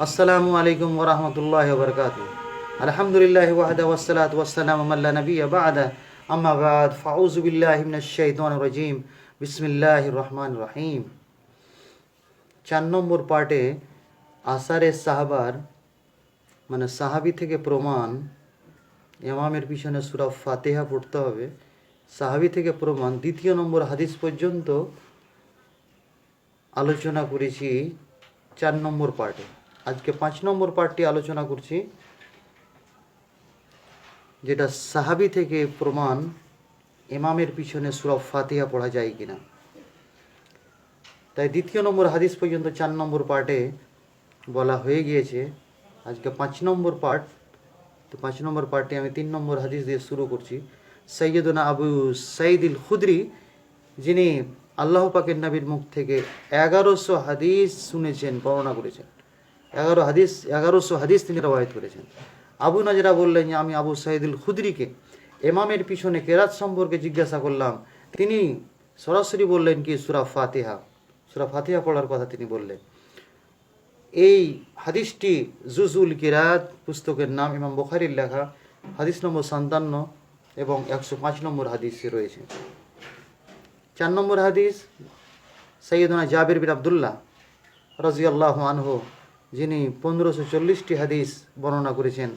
আসসালামু আলাইকুম ওয়া রাহমাতুল্লাহি ওয়া বারাকাতুহু। আলহামদুলিল্লাহি ওয়াহদা ওয়াসসালাতু ওয়াসসালামু আলা নাবিয়্যা বা'দা। আম্মা বা'দ, ফাউযু বিল্লাহি মিনাশ শাইতানির রাজীম। বিসমিল্লাহির রহমানির রহিম। 4 নম্বর পার্টে আসারে সাহাবার মানে সাহাবী থেকে প্রমাণ, ইমামের পিছনে সূরা ফাতিহা পড়তে হবে, সাহাবী থেকে প্রমাণ, দ্বিতীয় নম্বর হাদিস পর্যন্ত আলোচনা করেছি 4 নম্বর পার্টে। আজকে 5 নম্বর পার্টটি আলোচনা করছি, যেটা সাহাবী থেকে প্রমাণ ইমামের পিছনে সূরা ফাতিহা পড়া যায় কিনা। তাই দ্বিতীয় নম্বর হাদিস পর্যন্ত 4 নম্বর পার্টে বলা হয়ে গিয়েছে। আজকে 5 নম্বর পার্ট। তো 5 নম্বর পার্টে আমি 3 নম্বর হাদিস দিয়ে শুরু করছি। সৈয়দনা আবু সাঈদ আল খুদরি, যিনি আল্লাহ পাকের নবীর মুখ থেকে 1100 হাদিস শুনেছেন, বর্ণনা করেছেন। 1100 হাদিস তিনি রওয়ায়াত করেছেন। আবু নাজরা বললেন যে আমি আবু সাঈদ আল খুদরিকে ইমামের পিছনে কেরাত সম্পর্কে জিজ্ঞাসা করলাম। তিনি সরাসরি বললেন কি সূরা ফাতিহা পড়ার কথা তিনি বললেন। এই হাদিসটি জুজুল কিরাত পুস্তকের নাম, ইমাম বুখারীর লেখা, হাদিস নম্বর 57 এবং 105 নম্বর হাদিসে রয়েছে। 4 নম্বর হাদিস, সৈয়দনা জাবির বিন আব্দুল্লাহ রাদিয়াল্লাহু আনহু, যিনি 1540টি হাদিস বর্ণনা করেছেন।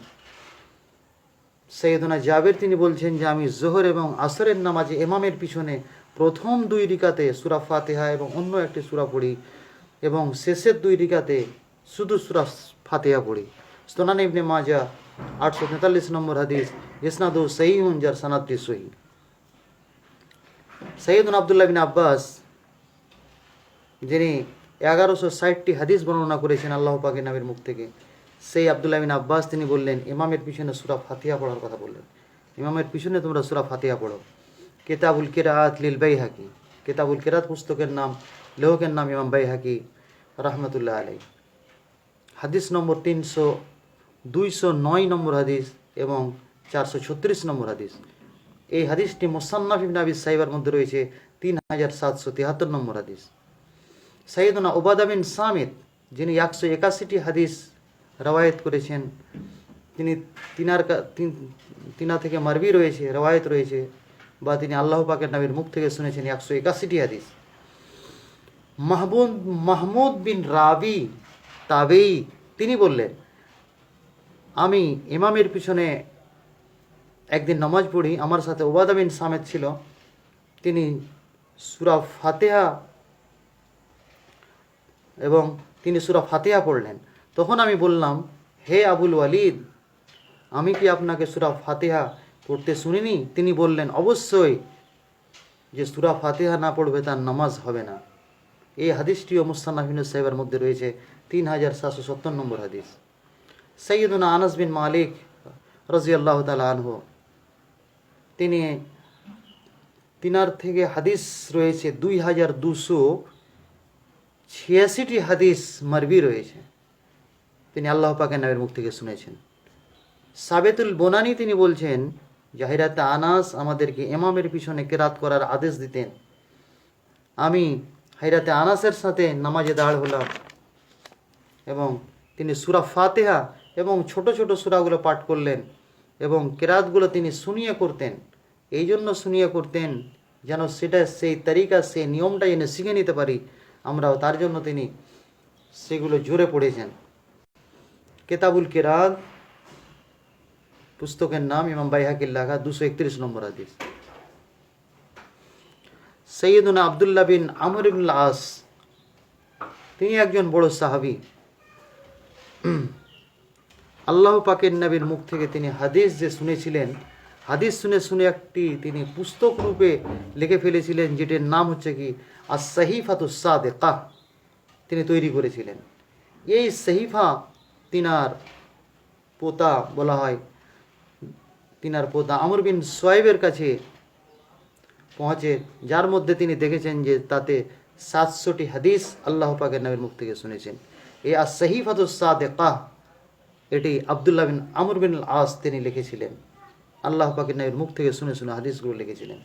সৈয়দনা জাবির তিনি বলছেন যে আমি জোহর এবং আসরের নামাজে ইমামের পিছনে প্রথম 2 রিকাতে সূরা ফাতিহা এবং অন্য একটি সূরা পড়ি এবং শেষের 2 রিকাতে শুধু সূরা ফাতিহা পড়ি। সুনান ইবনে মাজাহ 843 নম্বর হাদিস, ইসনাদু সহিহুন, যার সনদটি সহিহ। সৈয়দনা আব্দুল্লাহ বিন আব্বাস, যিনি 1160টি হাদিস বর্ণনা করেছেন আল্লাহ পাকের নবীর মুখ থেকে, সেই আব্দুল্লাহ বিন আব্বাস তিনি বললেন ইমামের পিছনে সূরা ফাতিহা পড়ার কথা বললেন। ইমামের পিছনে তোমরা সূরা ফাতিহা পড়ো। কিতাবুল কিরাত লিল বাইহাকি, কিতাবুল কিরাত পুস্তকের নাম, লেখকের নাম ইমাম বাইহাকি রাহমাতুল্লাহ আলাইহি। হাদিস নম্বর 209 নম্বর হাদিস এবং 436 নম্বর হাদিস। এই হাদিসটি মুসান্নাফ ইবনে আবি সাইবার মধ্যে রয়েছে 3773 নম্বর হাদিস। সাইয়েদনা উবাদা বিন সামিত, যিনি 181টি হাদিস রওয়ায়াত করেছেন, তিনি তিনা থেকে মারবি রয়েছে, রওয়ায়াত রয়েছে, বা তিনি আল্লাহ পাকের নবীর মুখ থেকে শুনেছেন 181টি হাদিস। মাহমুদ বিন রাবি তাবেই, তিনি বললেন আমি ইমামের পিছনে একদিন নামাজ পড়ি, আমার সাথে উবাদা বিন সামিত ছিল, তিনি সূরা ফাতিহা পড়লেন। তখন আমি বললাম, হে আবুল ওয়ালিদ, আমি কি আপনাকে সূরা ফাতিহা পড়তে শুনিনি? তিনি বললেন, অবশ্যই, যে সূরা ফাতিহা না পড়বে তার নামাজ হবে না। এই হাদিসটিও মুসনাদ ইবনে সাহিবার মধ্যে রয়েছে 3770 নম্বর হাদিস। সাইয়্যিদুনা আনাস বিন মালিক রাদিয়াল্লাহু তাআলা আনহু, তিনার থেকে হাদিস রয়েছে 2286টি হাদিস মারবি রয়েছে, তিনি আল্লাহ পাকের নবীর মুখ থেকে শুনেছেন। সাবেতুল বোনানি তিনি বলছেন যে হযরত আনাস আমাদেরকে ইমামের পিছনে কিরাত করার আদেশ দিতেন। আমি হযরত আনাসের সাথে নামাজে দাঁড় হলাম এবং তিনি সূরা ফাতিহা এবং ছোট ছোট সূরাগুলো পাঠ করলেন এবং কিরাতগুলো তিনি শুনিয়ে করতেন। এই জন্য শুনিয়ে করতেন যেন সেটা সেই তরিকা, সেই নিয়মটা যেন শিখে নিতে পারি আমরাও, তার জন্য তিনি সেগুলো জোরে পড়েছেন। কিতাবুল কিরাত পুস্তকের নাম, ইমাম বাইহাকির লেখা, 231 নম্বর হাদিস। সৈয়দনা আব্দুল্লাহ বিন আমর ইবনুল আস, তিনি একজন বড় সাহাবী। আল্লাহ পাকের নবীর মুখ থেকে তিনি হাদিস যে শুনেছিলেন, হাদিস শুনে শুনে একটি তিনি পুস্তক রূপে লিখে ফেলেছিলেন, যেটির নাম হচ্ছে কি আস-সাহিফাতুস সাদিকা, তিনি তৈরি করেছিলেন। এই সাহিফা তিনার পোতা বলা হয়, তিনার পোতা আমর বিন সোয়াইবের কাছে পৌঁছে, যার মধ্যে তিনি দেখেছেন যে তাতে 700টি হাদিস আল্লাহ পাকের নবীর মুখ থেকে শুনেছেন। এই আস-সাহিফাতুস সাদিকা, এটি আব্দুল্লাহ বিন আমর বিন আস তিনি লিখেছিলেন। আল্লাহ পাকের নবীর মুখ থেকে শুনে শুনে হাদিসগুলো লিখেছিলেন।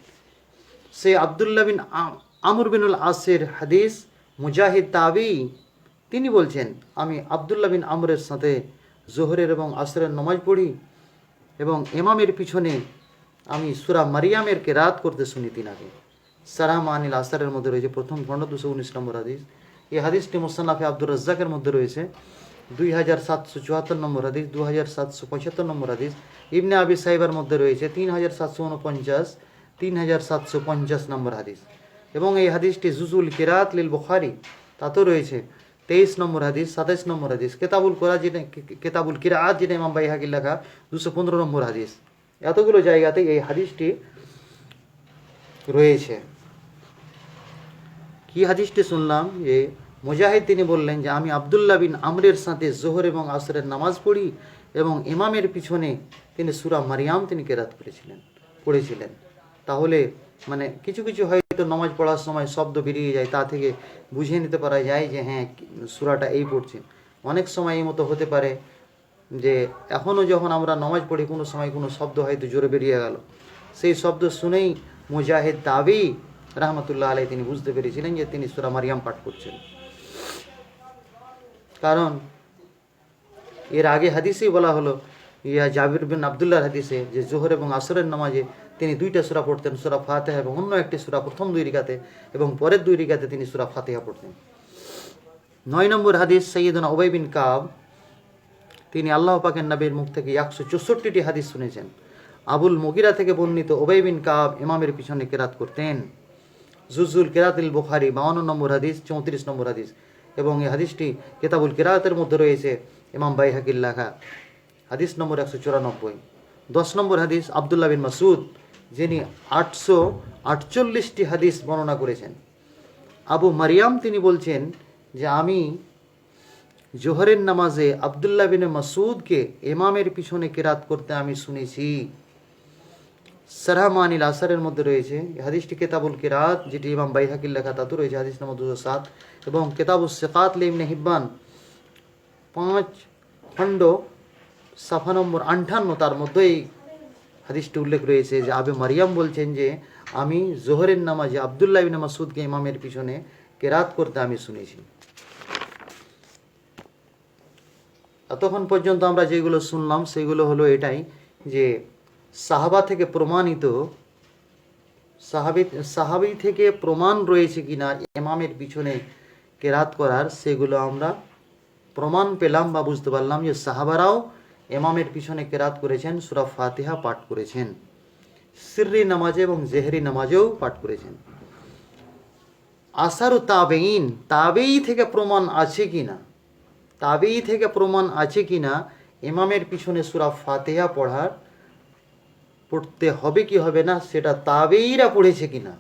সেই আব্দুল্লাহ বিন আমর বিন আসের হাদিস মুজাহিদ তাবি তিনি বলছেন, আমি আবদুল্লাহ বিন আমরের সাথে জোহরের এবং আসরের নামাজ পড়ি এবং ইমামের পিছনে আমি সূরা মারিয়ামের কেরাত করতে শুনি তিনাকে। সারাম আনিল আসারের মধ্যে রয়েছে প্রথম খণ্ড 219 নম্বর হাদিস। এই হাদিসটি মুসান্নাফে আব্দুর রাজ্জাকের মধ্যে রয়েছে 2774 নম্বর হাদিস, 2775 নম্বর হাদিস। ইবনে আবি সাইবার মধ্যে রয়েছে 3749, 3750 নম্বর হাদিস। এবং এই হাদিসটি জুজুল কিরাত লিল বুখারী তাতেও রয়েছে 23 নম্বর হাদিস, 27 নম্বর হাদিস। কেতাবুল কিরাত যেটা ইমাম বাইহাকির লেখা 215 নম্বর হাদিস। এতগুলো জায়গাতে এই হাদিসটি রয়েছে। কি হাদিসটি শুনলাম যে মুজাহিদ তিনি বললেন যে আমি আবদুল্লাহ বিন আমরের সাথে জোহর এবং আসরের নামাজ পড়ি এবং ইমামের পিছনে তিনি সূরা মারিয়াম তিনি কেরাত পড়েছিলেন। তাহলে মানে কিছু কিছু হয়তো নামাজ পড়ার সময় শব্দ বেরিয়ে যায়, তা থেকে বুঝে নিতে পারা যায় যে হ্যাঁ সূরাটা এই পড়ছে। অনেক সময় এই মতো হতে পারে যে এখনও যখন আমরা নামাজ পড়ি কোনো সময় কোনো শব্দ হয়তো জোরে বেরিয়ে গেল, সেই শব্দ শুনেই মুজাহিদ তাবি রহমতুল্লাহ আলাই তিনি বুঝতে পেরেছিলেন যে তিনি সূরা মারিয়াম পাঠ করছেন। কারণ এর আগে হাদিসেই বলা হলো, জাবির বিন আবদুল্লাহর হাদিসে, যে জোহর এবং আসরের নামাজে তিনি দুইটা সূরা পড়তেন, সূরা ফাতিহা এবং অন্য একটি সূরা প্রথম 2 রিকাতে, এবং পরের 2 রিকাতে তিনি সূরা ফাতিহা পড়তেন। 9 নম্বর হাদিস, সাইয়্যিদুনা উবাই বিন কাব তিনি আল্লাহ পাকের নবীর মুখ থেকে 164টি হাদিস শুনেছেন। আবুল মুগিরা থেকে বর্ণিত উবাই বিন কাব ইমামের পিছনে কেরাত করতেন। জুজুল কিরাতিল বুখারী 52 নম্বর হাদিস, 34 নম্বর হাদিস। এবং এই হাদিসটি কিতাবুল কিরাতের মধ্যে রয়েছে ইমাম বাইহাকির লেখা হাদিস নম্বর 194। 10 নম্বর হাদিস, আবদুল্লাহ বিন মাসউদ যিনি 848টি হাদিস বর্ণনা করেছেন। আবু মারিয়াম তিনি বলছেন যে আমি জোহরের নামাজে আবদুল্লাহ বিন মাসউদকে ইমামের পিছনে কেরাত করতে আমি শুনেছি। সারহামানিল আসারের মধ্যে রয়েছে এই হাদিসটি কিতাবুল কিরাত, যেটি ইমাম বাইহাকির লেখা, তাতে রয়েছে হাদিস নম্বর 207। এবং কিতাবুস সিকাত ইবনে হিব্বান 5 খণ্ড সাফা নম্বর 58, তার মধ্যে এই হাদিসটি উল্লেখ রয়েছে যে আবু মারিয়াম বলছেন যে আমি জোহরের নামাজে আবদুল্লাহ বিন মাসউদকে ইমামের পিছনে কেরাত করতে আমি শুনেছি। এতক্ষণ পর্যন্ত আমরা যেগুলো শুনলাম সেগুলো হলো এটাই যে সাহাবা থেকে প্রমাণিত, সাহাবী থেকে প্রমাণ রয়েছে কিনা ইমামের পিছনে কেরাত করার, সেগুলো আমরা প্রমাণ পেলাম বা বুঝতে পারলাম যে সাহাবারাও ইমামের পিছনে কেরাত করেছেন, সূরা ফাতিহা পাঠ করেছেন, সিররি নামাজে এবং জেহরি নামাজেও পাঠ করেছেন। আসারু তাবেঈন, তাবেঈ থেকে প্রমাণ আছে কিনা, তাবেঈ থেকে প্রমাণ আছে কিনা ইমামের পিছনে সূরা ফাতিহা পড়তে হবে কি হবে না, সেটা তাবেঈরা পড়েছে কিনা,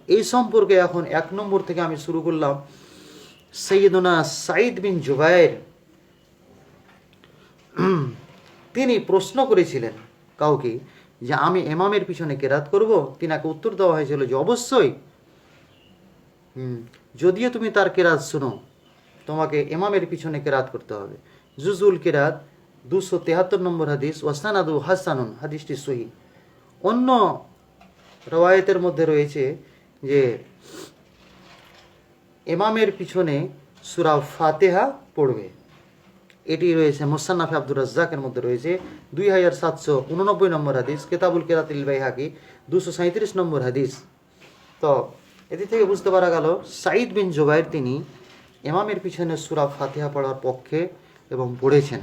এই সম্পর্কে এখন 1 নম্বর থেকে আমি শুরু করলাম। সাইয়্যিদুনা সাঈদ বিন জুবায়ের তিনি প্রশ্ন করেছিলেন কাউকে যে আমি ইমামের পিছনে কেরাত করব। তিনাকে উত্তর দেওয়া হয়েছিল যে অবশ্যই, যদিও তুমি তার কেরাত শুনো তোমাকে ইমামের পিছনে কেরাত করতে হবে। জুজুল কিরাত 273 নম্বর হাদিস, ওয়াসানাদু হাসানুন, হাদিসটি সহিহ। অন্য রওয়ায়াতের মধ্যে রয়েছে যে ইমামের পিছনে সূরা ফাতিহা পড়বে, এটি রয়েছে মুসান্নাফে আব্দুর রাজ্জাকের মধ্যে রয়েছে 2789 নম্বর হাদিস, কিতাবুল কিরাতিল বাইহাকি 237 নম্বর হাদিস। তো এটি থেকে বুঝতে পারা গেল সাঈদ বিন জুবায়ের তিনি ইমামের পিছনে সূরা ফাতিহা পড়ার পক্ষে এবং পড়েছেন।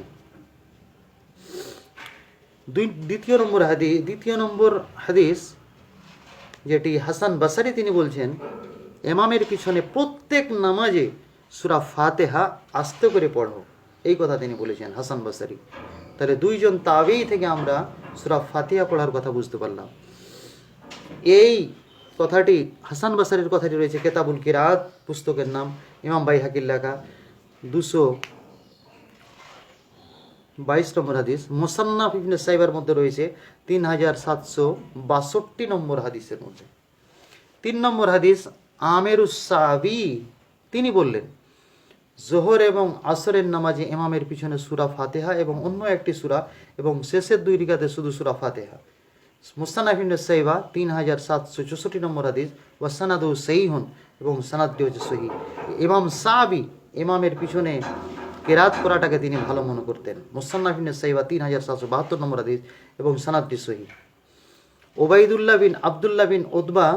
দ্বিতীয় নম্বর হাদিস যেটি হাসান বাসারি তিনি বলছেন ইমামের পিছনে প্রত্যেক নামাজে সূরা ফাতিহা আস্তে করে পড়ো, এই কথা তিনি বলেছেন হাসান বাসারি। তাহলে 2 জন তাবেঈ থেকে আমরা সূরা ফাতিহা পড়ার কথা বুঝতে পারলাম। এই কথাটি হাসান বাসারির কথাটি রয়েছে কিতাবুল কিরাত পুস্তকের নাম, ইমাম বাইহাকির লেখা 222 নম্বর হাদিস। মুসান্নাফ ইবনে সাইবার মধ্যে রয়েছে 3762 নম্বর হাদিসের মধ্যে। 3 নম্বর হাদিস, আমেরুস সাবি তিনি বললেন জোহর এবং আসরের নামাজে ইমামের পিছনে সূরা ফাতিহা এবং অন্য একটি সূরা এবং শেষের 2 রিকাতে শুধু সূরা ফাতিহা। মুস্তানাফ ইবনে সাইবা 3764 নম্বর হাদিস, ওয়া সানাদু সহিহুন, এবং সানাদটি হচ্ছে সহিহ। ইমাম সাবি ইমামের পিছনে কেরাত করাটাকে তিনি ভালো মনে করতেন। মুসান্নাফ ইবনে সাইবা 3772 নম্বর হাদিস এবং সনাদটি সহিহ। ওবাইদুল্লাহ বিন আব্দুল্লাহ বিন উতবা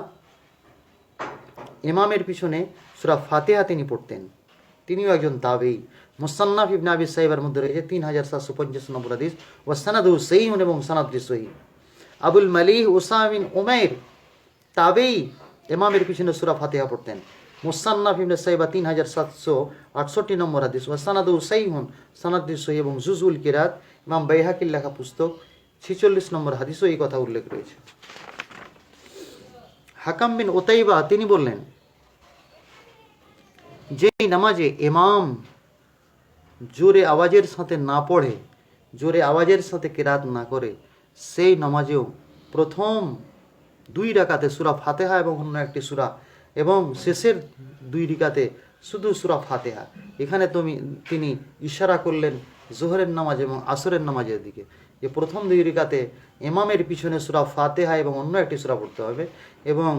ইমামের পিছনে সূরা ফাতিহা তিনি পড়তেন, তিনিও একজন তাবেঈ। মুসান্নাফ ইবনে আবি সাইবার মধ্যে রয়েছে 3750 নম্বর হাদিস ওয়া সানাদুহু সহিহুন এবং সনাদটি সহিহ। আবুল মালিহ উসামা বিন উমাইর তাবেঈ ইমামের পিছনে সূরা ফাতিহা পড়তেন। মুসান্নাফ ইবনে সাইবা 3768 নম্বর হাদিস ওয়া সানাদুহু সহিহুন, সনাদটি সহিহ এবং জুজুল কিরাত ইমাম বাইহাকির লেখা পুস্তক 46 নম্বর হাদিসও এই কথা উল্লেখ রয়েছে। হাকাম বিন উতাইবা তিনি বললেন, যেই নামাজে ইমাম জোরে আওয়াজের সাথে না পড়ে, জোরে আওয়াজের সাথে কিরাত না করে, সেই নামাজেও প্রথম 2 রাকাতে সূরা ফাতিহা এবং অন্য একটি সূরা এবং শেষের 2 রাকাতে শুধু সূরা ফাতিহা। এখানে তিনি ইশারা করলেন জোহরের নামাজ এবং আসরের নামাজের দিকে, যে প্রথম 2 রাকাতে ইমামের পিছনে সূরা ফাতিহা এবং অন্য একটি সূরা পড়তে হবে, এবং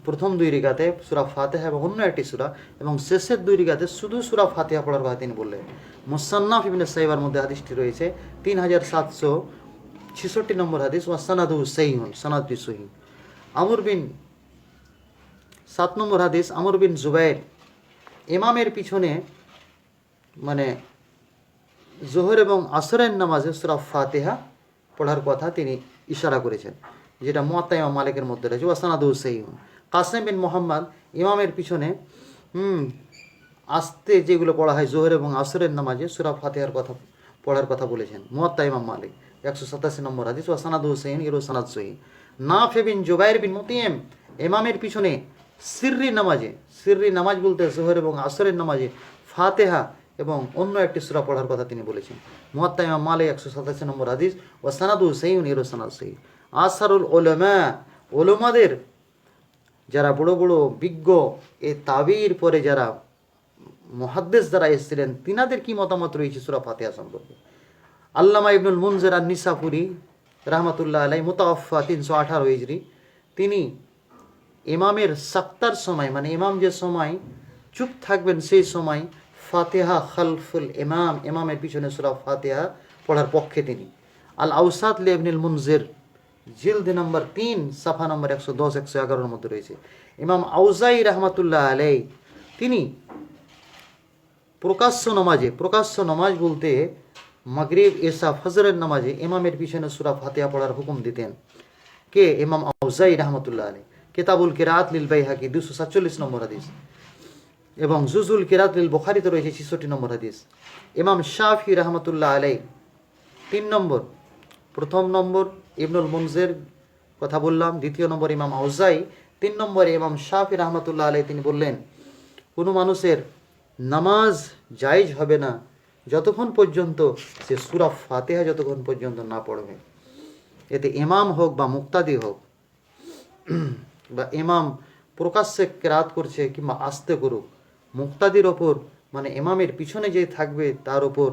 প্রথম 2 রাকাতে সূরা ফাতিহা এবং অন্য একটি সূরা, এবং শেষের 2 রাকাতে শুধু সূরা ফাতিহা পড়ার কথা তিনি বললেন। মুসান্নাফ ইবনে সাইবার মধ্যে হাদিসটি রয়েছে 3766 নম্বর হাদিস ওয়া সানাদুহু সহিহুন, সনাদটি সহিহ। 7 নম্বর হাদিস আমর বিন জুবাইর ইমামের পিছনে মানে জোহর এবং আসরের নামাজে সূরা ফাতিহা পড়ার কথা তিনি ইশারা করেছেন, যেটা মুয়াত্তা ইমাম মালিকের মধ্যে রয়েছে ওয়া সানাদুহু সহিহুন। কাসিম বিন মুহাম্মদ ইমামের পিছনে আস্তে যেগুলো পড়া হয় জোহর এবং আসরের নামাজে সূরা ফাতিহার কথা পড়ার কথা বলেছেন, মুয়াত্তা ইমাম মালিক 187 নম্বর হাদিস ওয়া সানাদুহু সহিহুন, এর সনাদ সহিহ। নাফি বিন জুবাইর বিন মুতিম ইমামের পিছনে সিররি নামাজ বলতে জোহর এবং আসরের নামাজে ফাতিহা এবং অন্য একটি সূরা পড়ার কথা তিনি বলেছেন, মুয়াত্তা ইমাম মালিক 187 নম্বর হাদিস ওয়া সানাদুহু সহিহুন, এর সনাদ সহিহ। আসারুল উলামা, উলামাদের যারা বড় বড় বিজ্ঞ এই তাবিঈর পরে যারা মুহাদ্দিস যারা এসেছিলেন, তিনাদের কি মতামত রয়েছে সূরা ফাতিহা সম্পর্কে। আল্লামা ইবনুল মুনজির আন-নিসাপুরি রাহমাতুল্লাহ আলাইহি মুতাওয়াফা 318 হিজরি, তিনি ইমামের সাক্তার সময় মানে ইমাম যে সময় চুপ থাকবেন সেই সময় ফাতিহা খালফুল ইমাম, ইমামের পিছনে সূরা ফাতিহা পড়ার পক্ষে তিনি। আল আউসাত লি ইবনুল মুনজির জিলদ নম্বর 3 সাফা নম্বর 110-111 মধ্যে রয়েছে। ইমাম আউজাই রাহমাতুল্লাহ আলাইহি তিনি প্রকাশ্য নামাজ বলতে মাগরিব এশা ফজরের নামাজে ইমামের পিছনে সূরা ফাতিহা পড়ার হুকুম দিতেন। কে? ইমাম আউজাই রাহমাতুল্লাহ আলাইহি। কিতাবুল কিরাত লিল বাইহাকি 247 নম্বর হাদিস এবং জুজুল কিরাত লিল বুখারীতে রয়েছে 66 নম্বর হাদিস। ইমাম শাফি রাহমাতুল্লাহ আলাইহি 3 নম্বর, প্রথম নম্বর ইবনুল মুনজির কথা বললাম, দ্বিতীয় নম্বর ইমাম আউজাই, 3 নম্বরে ইমাম শাফি রাহমাতুল্লাহ আলাইহি তিনি বললেন, কোনো মানুষের নামাজ জায়েজ হবে না যতক্ষণ পর্যন্ত সে সূরা ফাতিহা যতক্ষণ পর্যন্ত না পড়বে। এতে ইমাম হোক বা মুক্তাদি হোক, বা ইমাম প্রকাশ্যে কেরাত করছে কিংবা আস্তে করুক, মুক্তাদির ওপর মানে ইমামের পিছনে যে থাকবে তার ওপর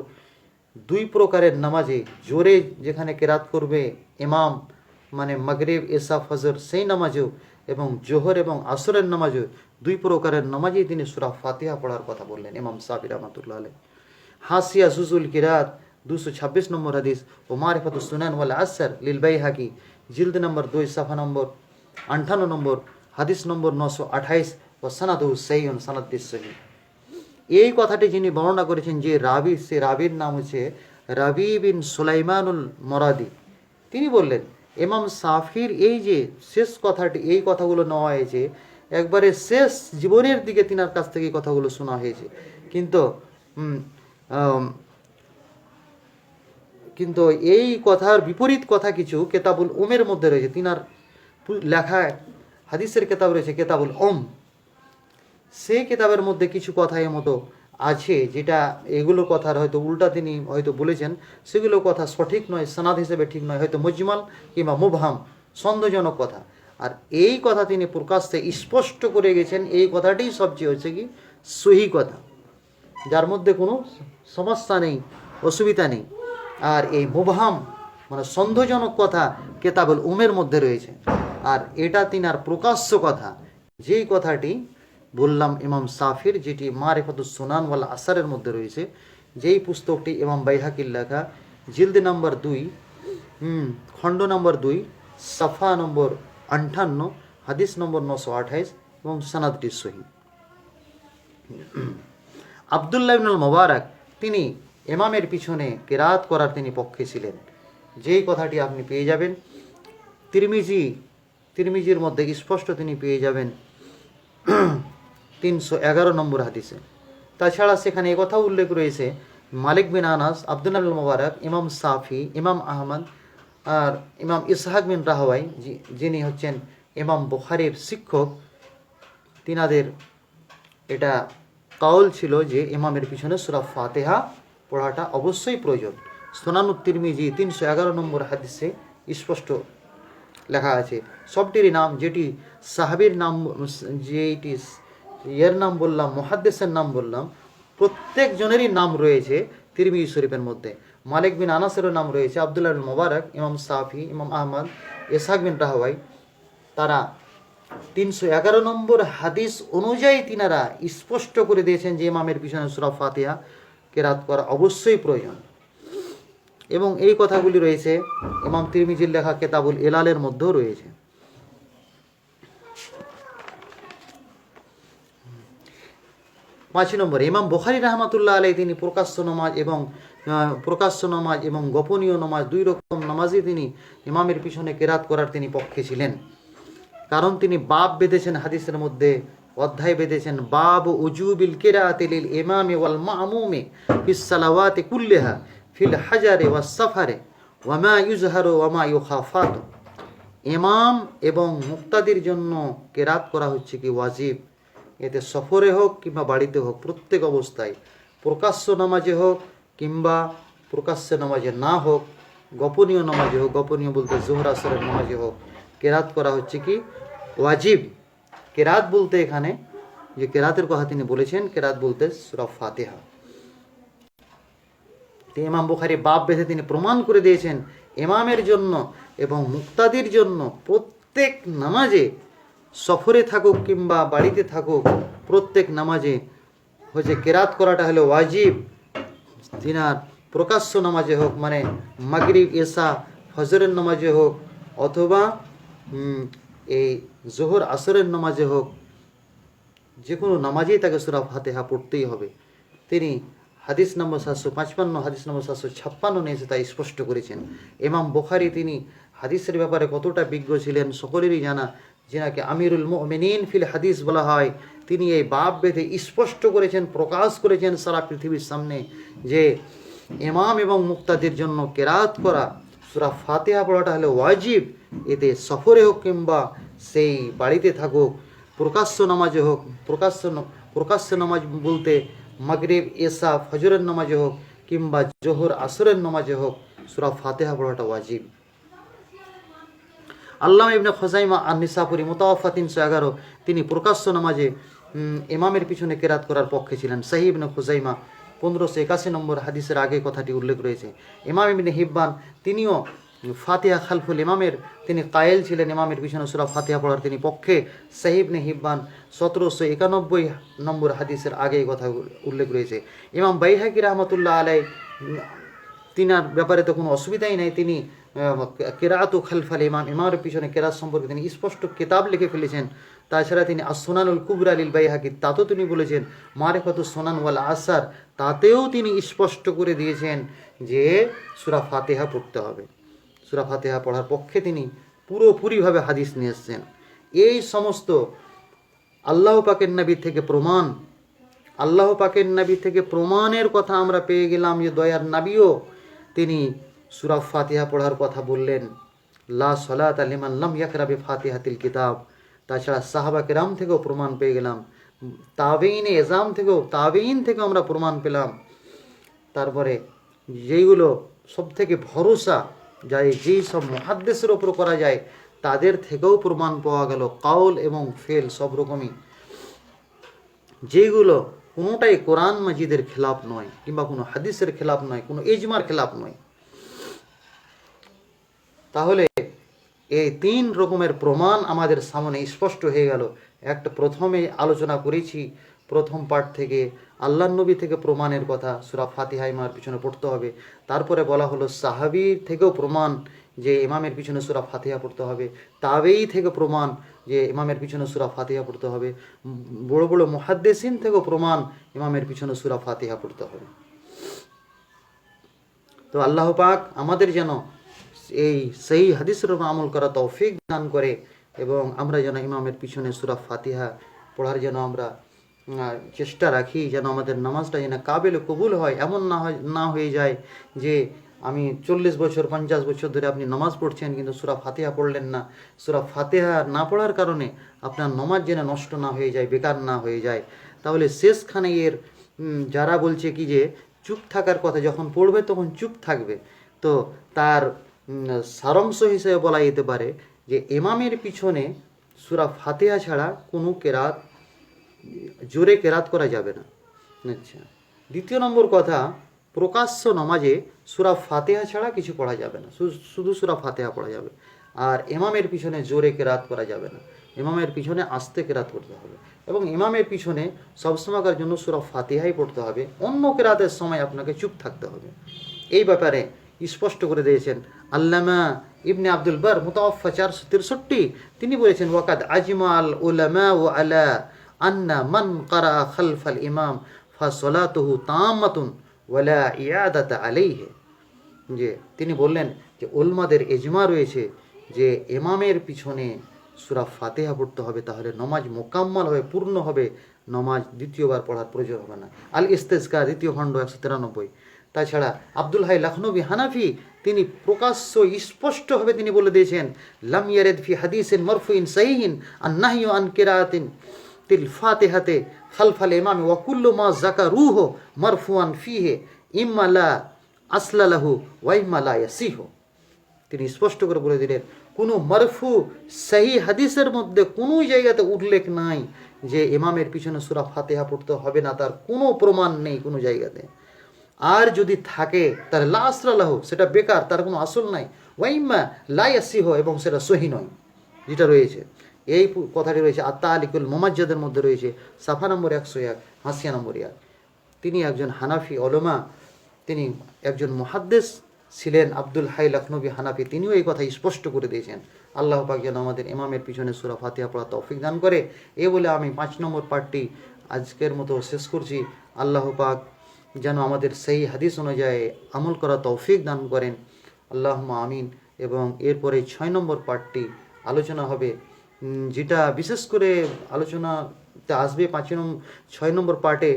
2 প্রকারের নামাজে জোরে যেখানে কেরাত করবে ইমাম মানে মাগরিব এশা ফজর সেই নামাজেও এবং জোহর এবং আসরের নামাজেও 2 প্রকারের নামাজেই তিনি সূরা ফাতিহা পড়ার কথা বললেন ইমাম শাফি রাহমাতুল্লাহ আলাইহি। হাসিয়া জুজুল কিরাত 226 নম্বর হাদিস ও মারিফাতুস সুনান ওয়াল আসর লিল বাইহাকি জিলদ নম্বর 2 সাফা নম্বর 58 নম্বর হাদিস নম্বর 928 ও সানাদুহু সহিহুন, সনাদটি সহিহ। এই কথাটি যিনি বর্ণনা করেছেন যে রাবি, সে রাবির নাম হচ্ছে রাবি বিন সুলাইমানুল মুরাদি। তিনি বললেন ইমাম শাফির এই যে শেষ কথাটি, এই কথাগুলো নেওয়া হয়েছে একবারে শেষ জীবনের দিকে তিনার কাছ থেকে এই কথাগুলো শোনা হয়েছে, কিন্তু এই কথার বিপরীত কথা কিছু কেতাবুল উমের মধ্যে রয়েছে। তিনার লেখা হাদিসের কেতাব রয়েছে কেতাবুল উম, সেই কেতাবের মধ্যে কিছু কথা এর মতো আছে যেটা এগুলো কথার হয়তো উল্টা তিনি হয়তো বলেছেন, সেগুলো কথা সঠিক নয়, সনাদ হিসেবে ঠিক নয়, হয়তো মুজমাল কিংবা মুবহাম, সন্দেহজনক কথা। আর এই কথা তিনি প্রকাশ্যে স্পষ্ট করে গেছেন, এই কথাটাই সবচেয়ে হচ্ছে কি সহি কথা, যার মধ্যে কোনো সমস্যা নেই, অসুবিধা নেই। আর এই মুবহাম মানে সন্দেহজনক কথা কেতাবুল উমের মধ্যে রয়েছে, আর এটা তিনার প্রকাশ্য কথা, যেই কথাটি বললাম ইমাম সাফির, যেটি মারিফাতুস সুনান ওয়াল আসারের মধ্যে রয়েছে, যেই পুস্তকটি ইমাম বাইহাকির লেখা, জিলদ নম্বর 2, খণ্ড নম্বর 2, সাফা নম্বর 58, হাদিস নম্বর 928 এবং সনাদটি সহি। আবদুল্লাহ ইবনুল মুবারক তিনি ইমামের পিছনে কেরাত করার তিনি পক্ষে ছিলেন, যেই কথাটি আপনি পেয়ে যাবেন তিরমিজির মধ্যে স্পষ্ট তিনি পেয়ে যাবেন 311 নম্বর হাদিসে। তাছাড়া সেখানে একথাও উল্লেখ রয়েছে, মালিক বিন আনাস, আবদুল্লাহ ইবনুল মুবারক, ইমাম সাফি, ইমাম আহমদ আর ইমাম ইসহাক বিন রাহওয়াই, যিনি হচ্ছেন ইমাম বুখারীর শিক্ষক, তিনাদের এটা কাউল ছিল যে ইমামের পিছনে সূরা ফাতিহা পড়াটা অবশ্যই প্রয়োজন। সুনানুত তিরমিজি 311 নম্বর হাদিসে স্পষ্ট লেখা আছে। সবটিরই নাম, যেটি সাহাবীর নাম, যেটি এর নাম বললাম, মুহাদ্দিসের নাম বললাম, প্রত্যেক জনেরই নাম রয়েছে তিরমিজি শরীফের মধ্যে। মালিক বিন আনাসেরও নাম রয়েছে, আবদুল্লাহ বিন মুবারক, ইমাম সাফি, ইমাম আহমদ, ইসহাক বিন রাহওয়াই, তারা 311 নম্বর হাদিস অনুযায়ী তিনারা স্পষ্ট করে দিয়েছেন যে ইমামের পিছনে সূরা ফাতিহা কেরাত করা অবশ্যই প্রয়োজন। এবং এই কথাগুলি রয়েছে ইমাম তিরমিজির লেখা কিতাবুল ইলালের মধ্যেও রয়েছে। 5 নম্বরে ইমাম বুখারী রাহমাতুল্লাহ আলাইহি তিনি প্রকাশ্য নামাজ এবং গোপনীয় নামাজ, দুই রকম নামাজই তিনি ইমামের পিছনে কেরাত করার তিনি পক্ষে ছিলেন। কারণ তিনি বাব বেঁধেছেন হাদিসের মধ্যে, অধ্যায় বেঁধেছেন, বাব উজুবিল কিরাআতি লিল ইমামি ওয়াল মা'মুমি ফিস সালাওয়াতি কুল্লিহা ফিল হাজারি ওয়াস সাফারে ওয়া মা ইউজহারু ওয়া মা ইউখাফাতু। ইমাম এবং মুক্তাদির জন্য কেরাত করা হচ্ছে কি ওয়াজিব, এতে সফরে হোক কিংবা বাড়িতে হোক, প্রত্যেক অবস্থায়, প্রকাশ্য নামাজে হোক কিংবা প্রকাশ্য নামাজে না হোক, গোপনীয় নামাজে হোক, গোপনীয় বলতে জোহর আসরের নামাজে হোক, কেরাত করা হচ্ছে কি ওয়াজিব। কেরাত বলতে এখানে যে কেরাতের কথা তিনি বলেছেন, কেরাত বলতে সূরা ফাতিহা। ইমাম বুখারী বাব বেঁধে তিনি প্রমাণ করে দিয়েছেন ইমামের জন্য এবং মুক্তাদির জন্য প্রত্যেক নামাজে, সফরে থাকুক কিংবা বাড়িতে থাকুক, প্রত্যেক নামাজে হচ্ছে কেরাত করাটা হলো ওয়াজিব। তিনার প্রকাশ্য নামাজে হোক, মানে মাগরিব, এশা, ফজরের নামাজে হোক, অথবা এই জোহর আসরের নামাজে হোক, যে কোনো নামাজেই তাকে সূরা ফাতিহা পড়তেই হবে। তিনি হাদিস নম্বর 755, হাদিস নম্বর 756 নিয়ে এসে তা স্পষ্ট করেছেন। ইমাম বুখারী তিনি হাদিসের ব্যাপারে কতটা বিজ্ঞ ছিলেন সকলেরই জানা, যিনাকে আমিরুল মুমিনিন ফিল হাদিস বলা হয়। তিনি এই বাব বেঁধে স্পষ্ট করেছেন, প্রকাশ করেছেন সারা পৃথিবীর সামনে যে ইমাম এবং মুক্তাদির জন্য কেরাত করা সূরা ফাতিহা পড়াটা হলো ওয়াজিব। এতে সফরে হোক কিংবা সেই বাড়িতে থাকুক, প্রকাশ্য নামাজে হোক, প্রকাশ্য নামাজ বলতে মাগরিব, এশা, ফজরের নামাজে হোক কিংবা জোহর আসরের নামাজে হোক, সূরা ফাতিহা পড়াটা ওয়াজিব। আল্লামা ইবনে খুজাইমা আন-নিসাপুরি মুতাওয়াফা 311, তিনি প্রকাশ্য নামাজে ইমামের পিছনে কেরাত করার পক্ষে ছিলেন। সহিহ ইবনে খুজাইমা 1581 নম্বর হাদিসের আগে কথাটি উল্লেখ রয়েছে। ইমাম ইবনে হিব্বান তিনিও ফাতিহা খালফুল ইমামের তিনি কায়েল ছিলেন, ইমামের পিছনে সূরা ফাতিহা পড়ার তিনি পক্ষে। সহিহ ইবনে হিব্বান 1791 নম্বর হাদিসের আগে এই কথা উল্লেখ রয়েছে। ইমাম বাইহাকি রাহমাতুল্লাহ আলাইহি তিনার ব্যাপারে তো কোনো অসুবিধাই নেই, তিনি কেরাত ও খালফাল ইমাম, ইমামের পিছনে কেরাত সম্পর্কে তিনি স্পষ্ট কিতাব লিখে ফেলেছেন। তাছাড়া তিনি as-সুনানুল কুবরা লিল বাইহাকি, তাতেও তিনি বলেছেন, মারিফাতুস সুনান ওয়াল আসার, তাতেও তিনি স্পষ্ট করে দিয়েছেন যে সূরা ফাতিহা পড়তে হবে। সূরা ফাতিহা পড়ার পক্ষে তিনি পুরোপুরিভাবে হাদিস নিয়ে এসেছেন। এই সমস্ত আল্লাহ পাকের নবী থেকে প্রমাণ, আল্লাহ পাকের নবী থেকে প্রমাণের কথা আমরা পেয়ে গেলাম যে দয়ার নবীও তিনি সূরা ফাতিহা পড়ার কথা বললেন, লা সালাতা লিমান লাম ইয়াকরা বিফাতিহাতিল কিতাব। তাছাড়া সাহাবা কেরাম থেকেও প্রমাণ পেয়ে গেলাম, তাবেইন এজাম থেকেও আমরা প্রমাণ পেলাম। তারপরে যেইগুলো সব থেকে ভরসা যায়, যেই সব মুহাদ্দিসের ওপর করা যায়, তাদের থেকেও প্রমাণ পাওয়া গেল, কাউল এবং ফেল সব রকমই, যেগুলো কোনোটাই কোরআন মাজিদের খেলাফ নয় কিংবা কোনো হাদিসের খেলাফ নয়, কোনো ইজমার খেলাফ নয়। তাহলে এই 3 রকমের প্রমাণ আমাদের সামনে স্পষ্ট হয়ে গেল একটা প্রথমে আলোচনা করেছি প্রথম পার্ট থেকে আল্লাহ নবী থেকে প্রমাণের কথা, সূরা ফাতিহা ইমামের পিছনে পড়তে হবে। তারপরে বলা হলো সাহাবীর থেকেও প্রমাণ যে ইমামের পিছনে সূরা ফাতিহা পড়তে হবে, তাবেই থেকে প্রমাণ যে ইমামের পিছনে সূরা ফাতিহা পড়তে হবে, বড় বড় মুহাদ্দিসিন থেকেও প্রমাণ ইমামের পিছনে সূরা ফাতিহা পড়তে হবে। তো আল্লাহ পাক আমাদের যেন এই সেই হাদিসের উপর আমল করা তৌফিক দান করে, এবং আমরা যেন ইমামের পিছনে সূরা ফাতিহা পড়ার যেন আমরা চেষ্টা রাখি, যেন আমাদের নামাজটা যেন কাবিল কবুল হয়। এমন না হয়ে যায় যে আমি 40 বছর 50 বছর ধরে আপনি নামাজ পড়ছেন কিন্তু সূরা ফাতিহা পড়লেন না। সূরা ফাতিহা না পড়ার কারণে আপনার নামাজ যেন নষ্ট না হয়ে যায়, বেকার না হয়ে যায়। তাহলে শেষখানে এর যারা বলছে কি যে চুপ থাকার কথা, যখন পড়বে তখন চুপ থাকবে, তো তার সারাংশ হিসেবে বলা যেতে পারে যে ইমামের পিছনে সূরা ফাতিহা ছাড়া কোনো কেরাত, জোরে কেরাত করা যাবে না। আচ্ছা, দ্বিতীয় নম্বর কথা, প্রকাশ্য নামাজে সূরা ফাতিহা ছাড়া কিছু পড়া যাবে না, শুধু সূরা ফাতিহা পড়া যাবে। আর ইমামের পিছনে জোরে কেরাত করা যাবে না, ইমামের পিছনে আস্তে কেরাত করতে হবে, এবং ইমামের পিছনে সবসময়কার জন্য সূরা ফাতিহাই পড়তে হবে। অন্য কেরাতের সময় আপনাকে চুপ থাকতে হবে। এই ব্যাপারে স্পষ্ট করে দিয়েছেন আল্লামা ইবনে আব্দুল বার মুতাওয়াফা 463, তিনি বলেছেন ওয়াকাদ আজমাল উলামা ও আলা আন্না মান কারা খালফাল ইমাম ফাসলাতুহু তাম্মাতুন ওয়ালা ইয়াদাতা আলাইহি, যে তিনি বললেন যে উলমাদের ইজমা রয়েছে যে ইমামের পিছনে সূরা ফাতিহা পড়তে হবে, তাহলে নামাজ মোকাম্মল হবে, পূর্ণ হবে, নামাজ দ্বিতীয়বার পড়ার প্রয়োজন হবে না। আল ইস্তেজকা দ্বিতীয় খণ্ড 193। তাছাড়া আব্দুল হাই লখনবী হানাফি তিনি প্রকাশ্য স্পষ্টভাবে তিনি বলে দিয়েছেন লাম ইয়ারিদ ফি হাদিসিন মারফুইন সাহিহিন আন নাহয়ু আন কিরাআতিন তিল ফাতিহাতে খালফাল ইমাম ওয়া কুল্লু মা যাকারুহু মারফুআন ফিহি ইম্মা লা আসলা লাহু ওয়া ইম্মা লা ইয়াসিহু। তিনি স্পষ্ট করে বলে দিলেন কোনো মারফু সহি হাদিসের মধ্যে কোনো জায়গাতে উল্লেখ নাই যে ইমামের পিছনে সূরা ফাতিহা পড়তে হবে না, তার কোনো প্রমাণ নেই কোনো জায়গাতে। আর যদি থাকে তাহলে লা আসলা লাহু, সেটা বেকার, তার কোনো আসল নাই, ওয়া ইম্মা লা ইয়াসিহু, এবং সেটা সহি নয় যেটা রয়েছে। এই কথাটি রয়েছে আত-তালিকুল মুমাজ্জাদের মধ্যে রয়েছে, সাফা নম্বর 101, হাসিয়া নম্বর 1। তিনি একজন হানাফি ওলামা, তিনি একজন মুহাদ্দিস ছিলেন আব্দুল হাই লখনবী হানাফি, তিনিও এই কথা স্পষ্ট করে দিয়েছেন। আল্লাহ পাক যেন আমাদের ইমামের পিছনে সূরা ফাতিহা পড়া তৌফিক দান করে। এই বলে আমি 5 নম্বর পার্টটি আজকের মতো শেষ করছি। আল্লাহ পাক যেন আমাদের সেই হাদিস অনুযায়ী আমল করা তৌফিক দান করেন, আল্লাহুম্মা আমিন। এবং এরপরে 6 নম্বর পার্টটি আলোচনা হবে, যেটা বিশেষ করে আলোচনাতে আসবে 6 নম্বর পার্টে।